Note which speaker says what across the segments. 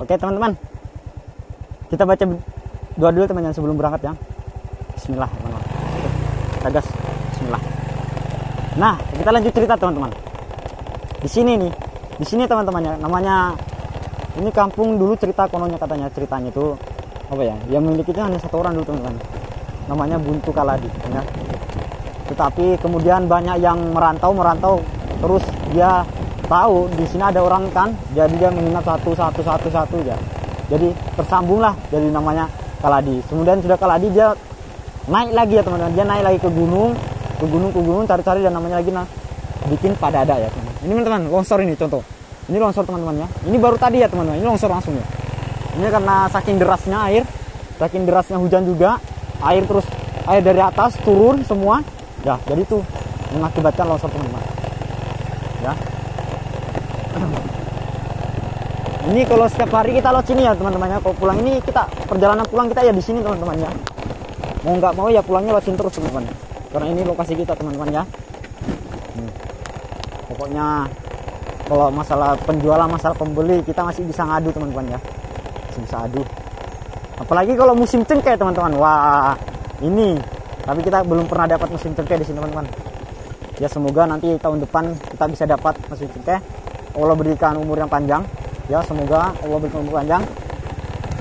Speaker 1: Oke teman-teman, kita baca doa dulu teman-teman sebelum berangkat ya. Bismillah teman-teman. Kita gas. Bismillah. Nah, kita lanjut cerita teman-teman. Di sini teman-teman ya, namanya ini kampung dulu cerita kononnya katanya, ceritanya itu apa ya? Yang memilikinya hanya satu orang dulu teman-teman. Namanya Buntu Kaladi ya. Tetapi kemudian banyak yang merantau terus dia tahu di sini ada orang kan, jadi dia menginap satu ya. Jadi tersambunglah jadi namanya Kaladi. Kemudian sudah Kaladi dia naik lagi ya teman-teman. Dia naik lagi ke gunung cari-cari dan namanya lagi bikin padada ya teman. Ini teman-teman longsor ini contoh. Ini longsor teman-teman ya. Ini baru tadi ya teman-teman. Ini longsor langsung ya. Ini karena saking derasnya air, saking derasnya hujan juga, air dari atas turun semua. Ya, jadi itu mengakibatkan longsor teman-teman. Ya. Ini kalau setiap hari kita lewat sini ya teman-teman ya. Kalau pulang ini perjalanan pulang kita ya di sini teman-teman ya. Mau nggak mau ya pulangnya lewat sini terus teman-teman. Karena ini lokasi kita teman-teman ya. Pokoknya kalau masalah penjualan, masalah pembeli kita masih bisa ngadu teman-teman ya. Masih bisa adu. Apalagi kalau musim cengkeh teman-teman. Wah, ini. Tapi kita belum pernah dapat musim cengkeh di sini teman-teman. Ya semoga nanti tahun depan kita bisa dapat musim cengkeh. Allah berikan umur yang panjang. Ya semoga Allah berikan umur panjang.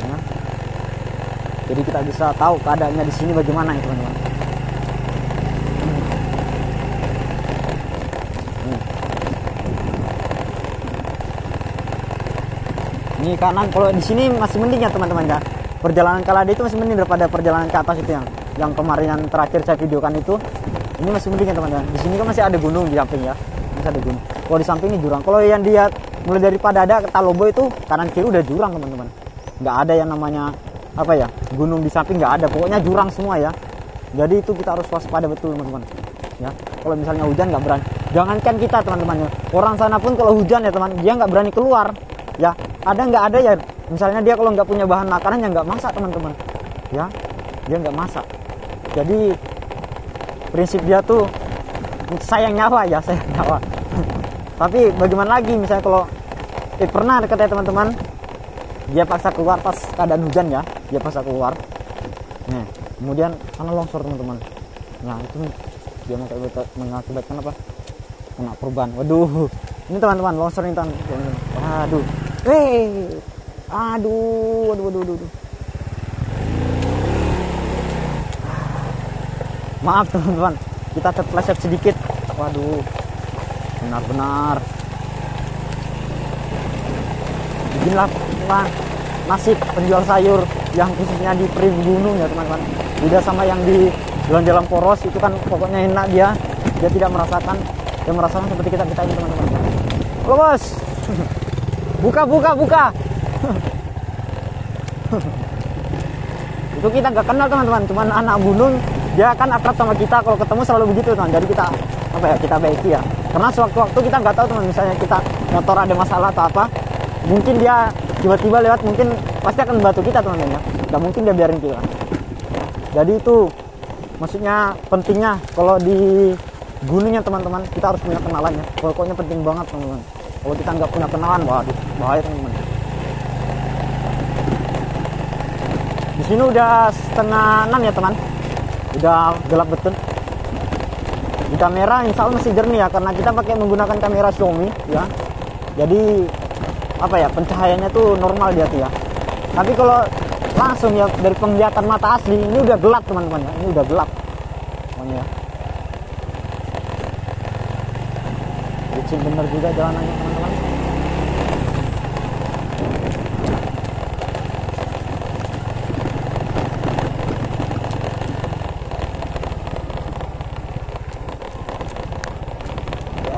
Speaker 1: Ya. Jadi kita bisa tahu keadaannya di sini bagaimana ya teman-teman. Ini kanan, kalau di sini masih mending ya teman-teman ya. Perjalanan Kaladi itu masih mending daripada perjalanan ke atas itu yang kemarin yang terakhir saya videokan itu. Ini masih mending ya teman-teman. Di sini kan masih ada gunung di samping ya. Masih ada gunung. Kalau di samping ini jurang. Kalau yang dia mulai dari Padada ke Talobo itu kanan kiri udah jurang teman-teman. Nggak ada yang namanya apa ya, gunung di samping nggak ada. Pokoknya jurang semua ya. Jadi itu kita harus waspada betul teman-teman. Ya. Kalau misalnya hujan nggak berani. Jangankan kita teman-teman ya. Orang sana pun kalau hujan ya teman, dia nggak berani keluar. Ya, nggak ada ya. Misalnya dia kalau nggak punya bahan makanan ya nggak masak teman-teman. Ya, dia nggak masak. Jadi prinsip dia tuh sayang nyawa ya, sayang nyawa. Tapi bagaimana lagi misalnya kalau pernah katanya teman-teman, dia paksa keluar pas keadaan hujan ya, dia paksa keluar. Nah, kemudian karena longsor teman-teman. Nah itu dia mengakibatkan apa? Kena perubahan. Waduh, ini teman-teman longsor ini teman-teman. Waduh. Aduh. Maaf teman-teman, kita terpeleset sedikit. Waduh, benar-benar. Beginilah nasib penjual sayur yang khususnya di Gunung ya teman-teman. Beda sama yang di jalan-jalan poros itu kan pokoknya enak dia tidak merasakan. Dia merasakan seperti kita ini teman-teman. Halo bos. Buka. Itu kita gak kenal teman-teman, cuman anak gunung, dia kan akrab sama kita, kalau ketemu selalu begitu teman. Jadi kita kita baiki ya. Karena sewaktu-waktu kita nggak tahu teman, misalnya kita motor ada masalah atau apa, mungkin dia tiba-tiba lewat, mungkin pasti akan membantu kita teman-teman ya. Gak mungkin dia biarin kita. Jadi itu maksudnya pentingnya kalau di gunungnya teman-teman, kita harus punya kenalannya. Pokoknya penting banget teman-teman. Kalau kita nggak punya kenalan, waduh bahaya teman-teman. Di sini udah 5:30 ya teman, udah gelap betul. Di kamera insya Allah masih jernih ya, karena kita pakai menggunakan kamera Xiaomi ya. Jadi pencahayaannya tuh normal dia tuh ya. Tapi kalau langsung ya dari penglihatan mata asli ini udah gelap teman-teman ya, ini udah gelap. Pokoknya ya. Licin bener juga jalanannya teman-teman.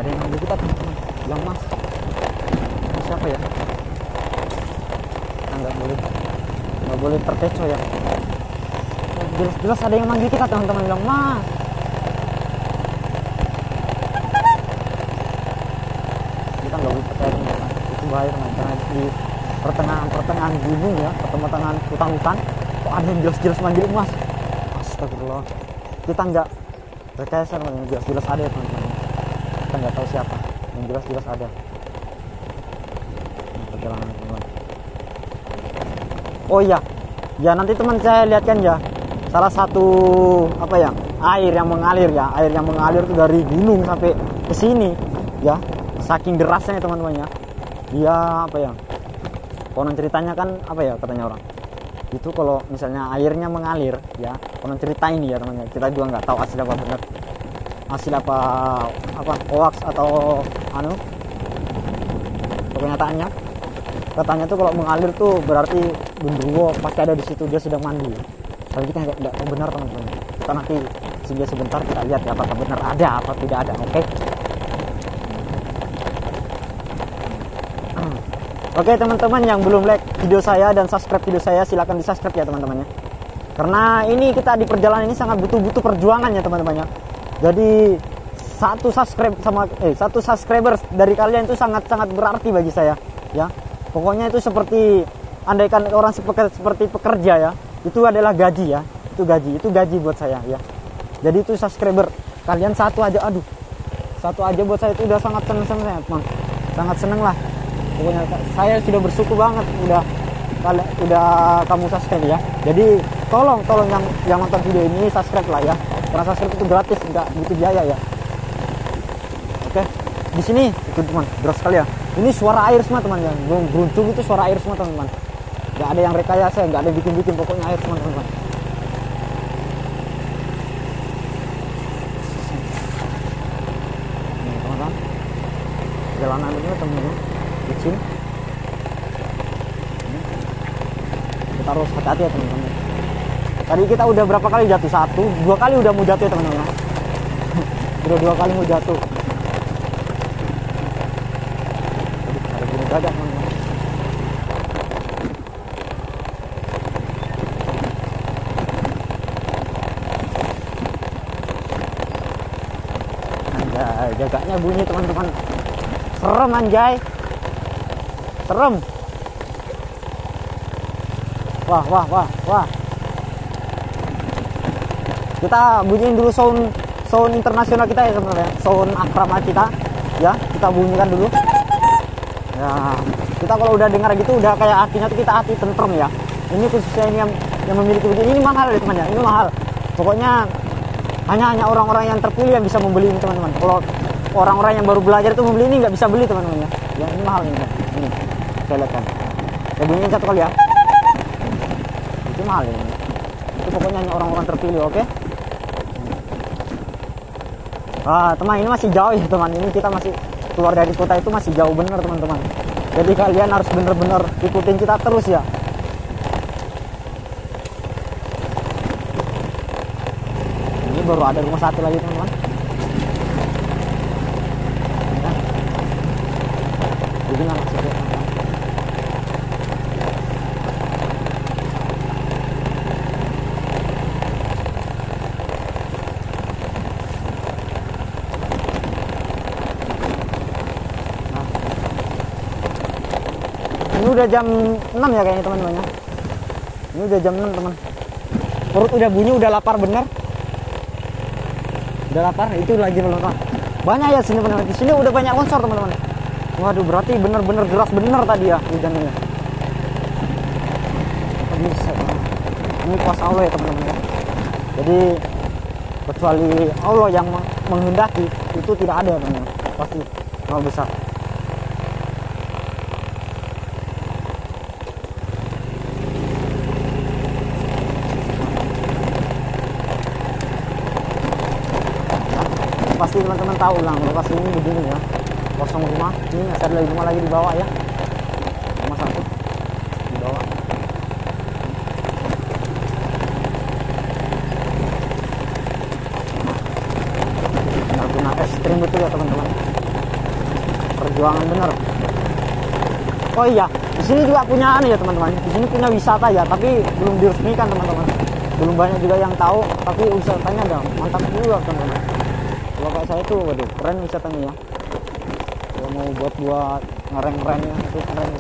Speaker 1: Ada yang ngambil kita teman-teman, bilang mas siapa ya? Nah, nggak boleh terkecoh ya. Jelas-jelas ada yang manggil kita teman-teman, bilang mas. Kita nggak boleh percaya teman-teman, itu bahaya teman-teman. Karena di pertengahan gunung ya, pertengahan hutan-hutan, kok ada yang jelas-jelas manggil mas. Astagfirullah. Kita nggak rekayasa teman-teman, jelas-jelas ada ya teman-teman. Kita nggak tahu siapa, yang jelas-jelas ada. Perjalanan teman-teman. Oh iya, ya nanti teman saya lihatkan ya salah satu apa ya, air yang mengalir ya, air yang mengalir tuh dari gunung sampai ke sini ya, saking derasnya teman-teman ya. Dia apa ya, konon ceritanya kan apa ya katanya orang itu, kalau misalnya airnya mengalir ya, konon cerita ini ya teman-teman, kita juga nggak tahu asli apa benar, hasil apa hoax atau anu kenyataannya. Katanya tuh kalau mengalir tuh berarti genderuwo pasti ada di situ, dia sedang mandi. Tapi kita nggak tahu benar teman-teman. Kita nanti singgah sebentar, kita lihat ya apakah benar ada apa tidak ada. Oke. Oke teman-teman yang belum like video saya dan subscribe video saya, silahkan di subscribe ya teman-teman ya. Karena ini kita di perjalanan ini sangat butuh perjuangan ya teman-teman ya. Jadi satu subscriber dari kalian itu sangat berarti bagi saya ya. Pokoknya itu seperti andaikan orang seperti pekerja ya, itu adalah gaji ya, itu gaji buat saya ya. Jadi itu subscriber kalian satu aja buat saya itu udah sangat seneng saya teman, sangat seneng lah. Pokoknya saya sudah bersyukur banget udah kamu subscribe ya. Jadi tolong yang nonton video ini subscribe lah ya, karena subscribe itu gratis, nggak butuh biaya ya. Oke, di sini itu teman deras sekali ya. Ini suara air semua teman ya, geruncung itu suara air semua teman-teman. Nggak ada yang rekayasa, nggak ada bikin pokoknya air semua teman-teman. Ini teman-teman, jalanan ini teman-teman licin. Kita harus hati-hati ya teman-teman. Tadi kita udah berapa kali jatuh? 1, 2 kali udah mau jatuh ya teman-teman. Udah 2 kali mau jatuh. Ada gunung gagak teman-teman. Anjay, gagaknya bunyi teman-teman. Serem anjay. Serem. Wah. Kita bunyiin dulu sound internasional kita ya sebenarnya, sound akrama kita ya, kita bunyikan dulu ya. Kita kalau udah dengar gitu udah kayak hatinya tuh kita hati tentrem ya. Ini khususnya ini yang memiliki begini, ini mahal ya teman ya, ini mahal. Pokoknya hanya orang-orang yang terpilih yang bisa membeli ini teman-teman. Kalau orang-orang yang baru belajar itu membeli ini nggak bisa beli teman-teman ya. Ya ini mahal ini. Ini saya lihat kan, saya bunyiin 1 kali ya, itu mahal ini. Itu pokoknya hanya orang-orang terpilih. Oke. Teman, ini masih jauh ya teman, ini kita masih keluar dari kota, itu masih jauh bener teman-teman. Jadi kalian harus bener-bener ikutin kita terus ya. Ini baru ada rumah 1 lagi teman-teman. Jadi nggak masuk ya teman-teman. Ini udah jam 6 ya kayaknya teman-teman ya. Ini udah jam 6 teman. Perut udah bunyi, udah lapar bener. Udah lapar, itu lagi teman-teman. Banyak ya sini teman-teman. Di sini udah banyak longsor teman-teman. Waduh, berarti bener-bener deras bener tadi ya hujannya ya. Bisa teman. Ini kuasa Allah ya teman-teman ya. Jadi kecuali Allah yang menghendaki, itu tidak ada teman-teman. Pasti Maha Besar. Pasti teman-teman tahu lah lokasi ini begini ya, kosong rumah. Ini masih ada lagi rumah lagi di bawah ya, rumah 1 di bawah. Benar-benar ekstrim betul ya teman-teman, perjuangan bener. Oh iya, di sini juga punya ya teman-teman, di sini punya wisata ya, tapi belum diresmikan teman-teman, belum banyak juga yang tahu, tapi wisatanya ada mantap juga teman-teman. Kalau kayak saya tuh, waduh keren wisatanya ya. Kalau mau buat ngereng-ngerengnya itu keren.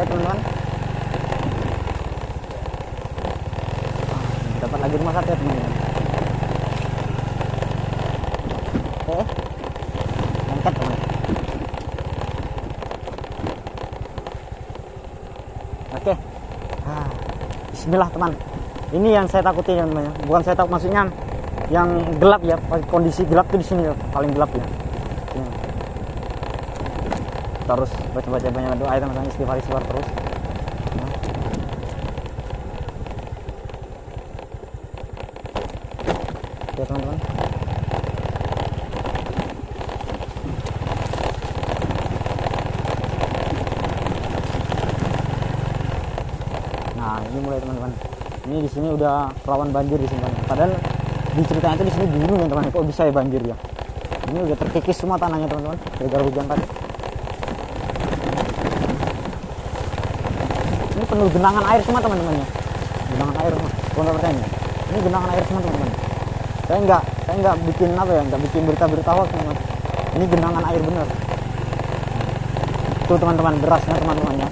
Speaker 1: ya teman-teman. Dapat lagi rumah satu ya teman-teman. Angkat teman. Oke. Bismillah teman. Ini yang saya takuti ya teman. Bukan saya takut, maksudnya yang gelap ya. Kondisi gelap tuh di sini ya, paling gelap ya. Terus baca-baca banyak doa ya teman-teman, istighfar terus. Ya teman-teman. Nah, ini mulai teman-teman. Ini di sini udah rawan banjir di sini. Padahal di ceritanya itu di sini gunung ya teman-teman. Kok bisa ya banjir ya? Ini udah terkikis semua tanahnya teman-teman. Gara-gara hujan tadi. Ini penuh genangan air semua teman-teman ya. Genangan air semua. Kalau nggak percaya nih. Ini genangan air semua teman-teman. Saya nggak bikin apa ya, nggak bikin berita-berita hoax teman-teman. Ini genangan air bener. Tuh teman-teman, derasnya teman-teman ya.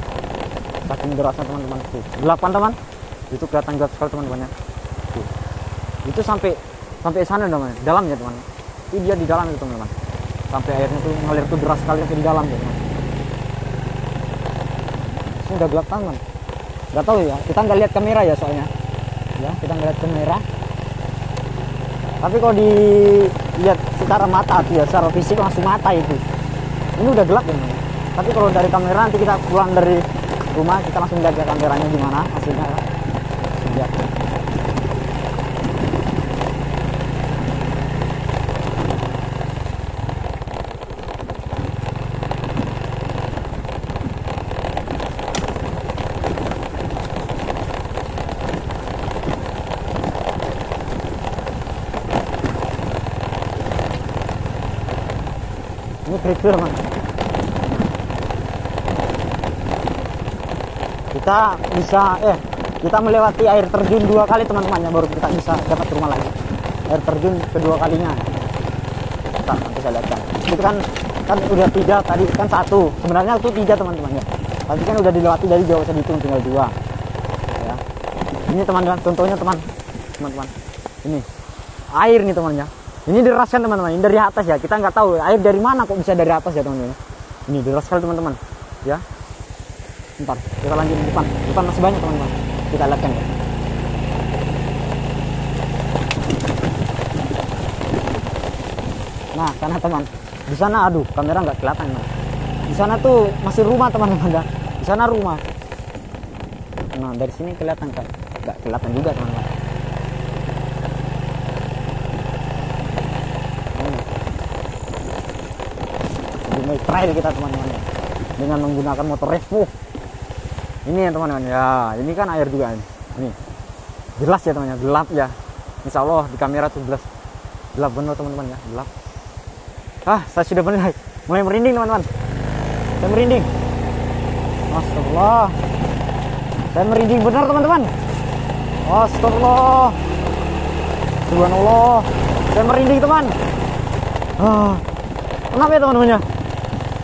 Speaker 1: Saking derasnya teman-teman. Tuh, gelapan teman. Itu kelihatan gelap sekali teman-teman ya. Tuh. Itu sampai sana teman-teman. Dalam ya teman. Itu dia di dalam itu teman-teman. Sampai airnya tuh ngalir tuh deras sekali sampai di dalam ya teman. Ini udah gelap teman. Nggak tahu ya. Kita nggak lihat kamera ya soalnya. Ya, kita nggak lihat kamera. Tapi kalau dilihat secara mata tuh ya, secara fisik langsung mata itu. Ini udah gelap ya teman. Tapi kalau dari kamera nanti kita pulang dari rumah kita langsung lihat ya kameranya gimana hasilnya ya. Ini kerikil teman. Kita melewati air terjun 2 kali teman-teman ya, baru kita bisa dapat rumah lagi. Air terjun kedua kalinya. Nanti saya lihatkan. Itu kan udah 3 tadi kan 1. Sebenarnya itu 3 teman-teman ya. Tadi kan udah dilewati, jadi jauh usah dihitung, tinggal 2. Ya. Ini teman-teman, contohnya teman-teman. Ini air nih teman-teman ya. Ini deras kan teman-teman. Ini dari atas ya. Kita nggak tahu air dari mana kok bisa dari atas ya teman-teman. Ini deras sekali teman-teman. Ya. Bentar, kita lanjut di depan. Depan masih banyak teman-teman. Kita lihatkan ya. Nah, sana teman. Di sana aduh, kamera nggak kelihatan teman. Di sana tuh masih rumah teman-teman ya. Di sana rumah. Nah, dari sini kelihatan kan? Nggak kelihatan juga teman-teman. Ini trail kita teman-teman ya. Dengan menggunakan motor Revo. Ini ya teman-teman ya, ini kan air juga ini jelas ya teman-teman, gelap ya. Insya Allah di kamera tuh gelap benar teman-teman ya, gelap. Saya sudah mulai merinding teman-teman. Saya merinding. Astagfirullah. Saya merinding benar teman-teman. Astagfirullah. Subhanallah. Saya merinding teman. Kenapa ya teman-teman ya?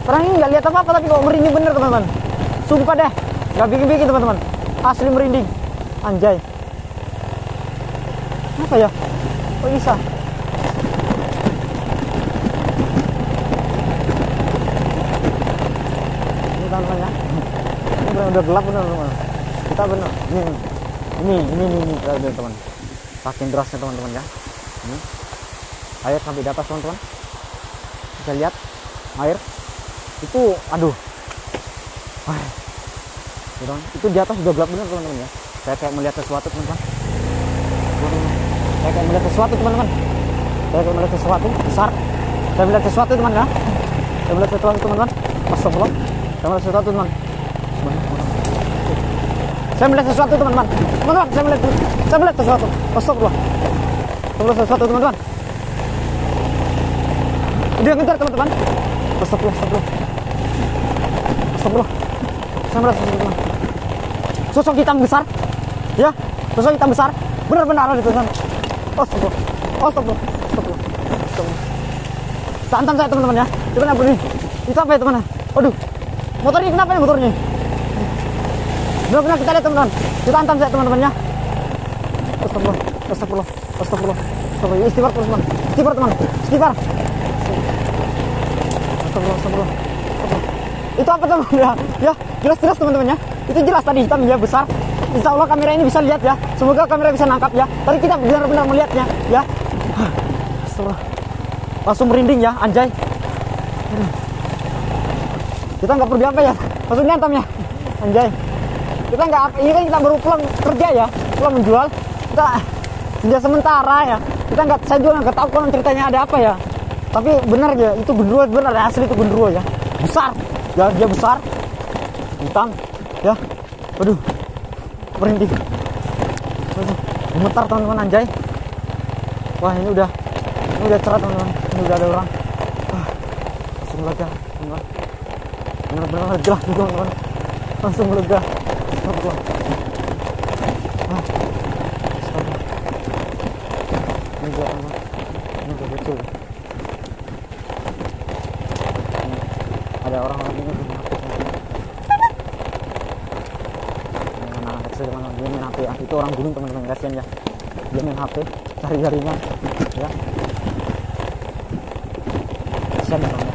Speaker 1: Orang ini nggak lihat apa-apa tapi kok merinding bener teman-teman. Sumpah deh. Gak bikin-bikin teman-teman, asli merinding, anjay. Apa ya? Kok bisa? Ini teman-teman ya. Ini udah gelap bener teman-teman. Kita bener. Ini teman-teman. Saking derasnya teman-teman ya. Ini air sampai di atas teman-teman. Bisa lihat air itu, aduh. Itu di atas udah gelap bener teman-teman ya. Saya kayak melihat sesuatu teman-teman. Saya kayak melihat sesuatu teman-teman. Saya kayak melihat sesuatu besar. Saya melihat sesuatu teman ya. Saya melihat sesuatu teman-teman. Astagfirullah. Saya melihat sesuatu teman. Saya melihat sesuatu teman-teman. Teman-teman, saya melihat sesuatu. Astagfirullah. Saya melihat sesuatu teman-teman. Dia ngejar teman-teman. Astagfirullah. Astagfirullah. Saya melihat sesuatu teman. Sosok hitam besar. Ya, sosok hitam besar. Benar-benar ada di sana. Astagfirullah. Santan saya teman-teman ya. Coba berdiri. Itu apa ya teman? Aduh. Motornya kenapa ya motornya? Benar-benar kita lihat teman-teman. Kita hantam saja teman-temannya. Astagfirullah, astagfirullah, astagfirullah, astagfirullah. Istighfar terus teman. Istighfar teman. Istighfar. Astagfirullah, astagfirullah. Itu apa teman ya? Ya, jelas-jelas teman-teman ya. Itu jelas tadi hitam ya besar. Insya Allah kamera ini bisa lihat ya. Semoga kamera bisa nangkap ya. Tadi kita benar-benar melihatnya ya. Astagfirullah. Langsung merinding ya, anjay. Kita nggak perlu apa ya. Langsung nyantam ya, anjay. Kita nggak apa. Ini kan kita baru pulang kerja ya. Pulang menjual. Kita kerja sementara ya. Kita nggak. Saya juga nggak tahu kalau ceritanya ada apa ya. Tapi benar ya. Itu genderuwo benar ya. Asli itu genderuwo ya. Besar. Ya dia besar. Hitam. Ya. Waduh. Merinding. Gemetar teman-teman, anjay. Wah ini udah cerah teman-teman. Ini udah ada orang. Langsung lega teman-teman. Benar-benar jelas juga teman-teman. Langsung lega. Astagfirullah. Ini juga teman-teman. Ini juga lucu. Ada orang lagi nih. Dia main HP ya. Itu orang gunung teman-teman, kasihan ya. Dia main HP, cari jaringan ya. Kasihan teman-teman.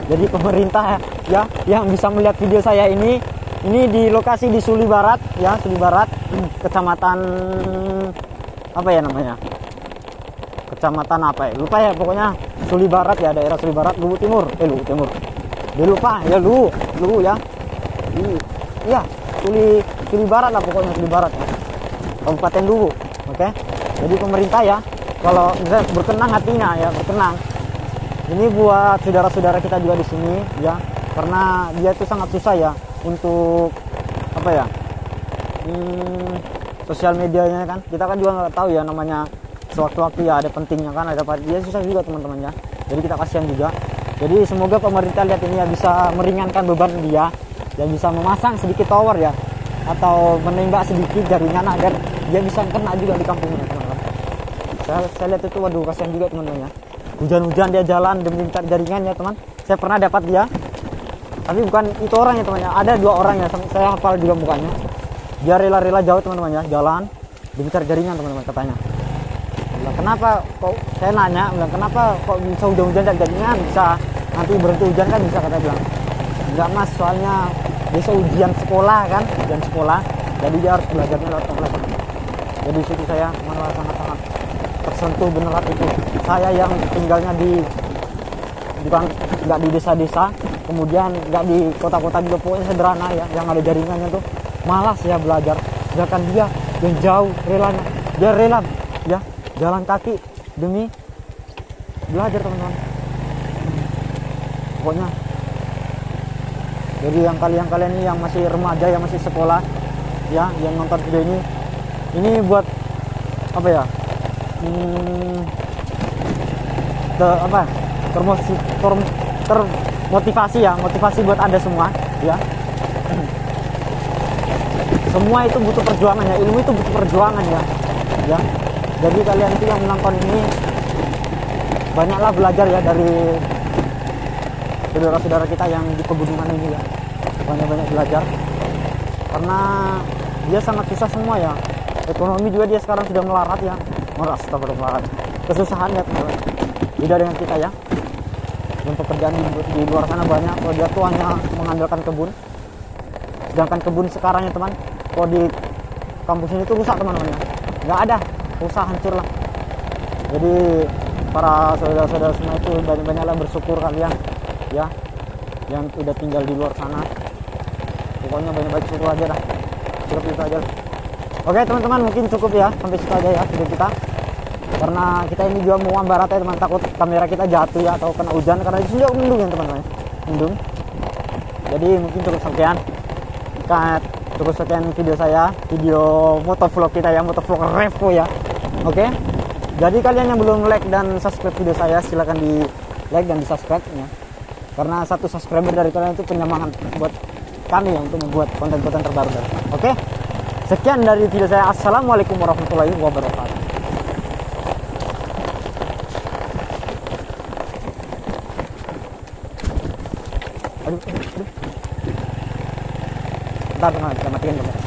Speaker 1: Jadi pemerintah ya yang bisa melihat video saya ini di lokasi di Suli Barat ya, Suli Barat, kecamatan apa ya namanya? Kecamatan apa ya? Lupa ya, pokoknya Suli Barat ya, daerah Suli Barat, Luwu Timur. Luwu Timur. Dia lupa ya, Luwu ya. Iya, Suli Barat lah pokoknya, Suli Barat ya. Kabupaten Luwu. Oke. Jadi pemerintah ya, kalau misalnya berkenang hatinya ya, berkenang. Ini buat saudara-saudara kita juga di sini ya, karena dia itu sangat susah ya untuk apa ya, sosial medianya kan. Kita kan juga nggak tahu ya namanya, sewaktu-waktu ya ada pentingnya kan, ada dia susah juga teman-teman ya. Jadi kita kasihan juga. Jadi semoga pemerintah lihat ini ya, bisa meringankan beban dia, yang bisa memasang sedikit tower ya, atau menembak sedikit jaringan agar dia bisa kena juga di kampungnya teman-teman. Saya lihat itu, waduh kasihan juga teman-teman ya. Hujan-hujan dia jalan demi mencari jaringannya teman. Saya pernah dapat dia, tapi bukan itu orangnya teman-teman. Ada 2 orang ya, saya hafal juga mukanya. Dia rela-rela jauh teman-teman ya, jalan demi mencari jaringan teman-teman katanya. Bilang, kenapa kok, saya nanya, bilang kenapa kok bisa hujan-hujan cari jaringan, bisa nanti berhenti hujan kan bisa, kata bilang. Enggak mas, soalnya besok ujian sekolah kan, ujian sekolah, jadi dia harus belajarnya lewat komplek. Jadi situ saya malah sangat-sangat tersentuh beneran itu. Saya yang tinggalnya bukan nggak di desa-desa, kemudian nggak di kota-kota juga, pokoknya sederhana ya, yang ada jaringannya tuh malas ya belajar. Sedangkan dia yang jauh dia rela ya jalan kaki demi belajar teman-teman. Pokoknya jadi yang kalian ini yang masih remaja, yang masih sekolah ya, yang nonton video ini buat apa ya, termotivasi ya, motivasi buat Anda semua ya. Semua itu butuh perjuangan ya, ilmu itu butuh perjuangan ya. Jadi kalian itu yang menonton ini banyaklah belajar ya dari saudara-saudara kita yang di pegunungan ini ya. Banyak-banyak belajar, karena dia sangat susah semua ya. Ekonomi juga dia sekarang sudah melarat ya. Melarat. Kesusahan ya teman-teman. Beda dengan kita ya. Dan pekerjaan di luar sana banyak. Kalau dia tuh hanya mengandalkan kebun. Sedangkan kebun sekarang ya teman, kalau di kampus ini tuh rusak teman-teman ya. Nggak ada, rusak, hancur lah. Jadi para saudara-saudara semua itu banyak-banyaklah bersyukur kalian ya, yang udah tinggal di luar sana. Pokoknya banyak-banyak syukur aja dah. Cukup itu aja lah. Oke teman-teman, mungkin cukup ya, sampai situ aja ya video kita. Karena kita ini juga mau ambarat ya teman, takut kamera kita jatuh ya atau kena hujan, karena di sini juga mendung ya teman-teman, mendung. Jadi mungkin cukup sekian video saya, video motovlog kita ya, motovlog revo ya. Oke. Jadi kalian yang belum like dan subscribe video saya, silahkan di like dan di subscribe ya. Karena 1 subscriber dari kalian itu penyemangat buat kami ya, untuk membuat konten-konten terbaru. Oke. Sekian dari video saya. Assalamualaikum warahmatullahi wabarakatuh. Aduh. Bentar teman, kita matikan kamera.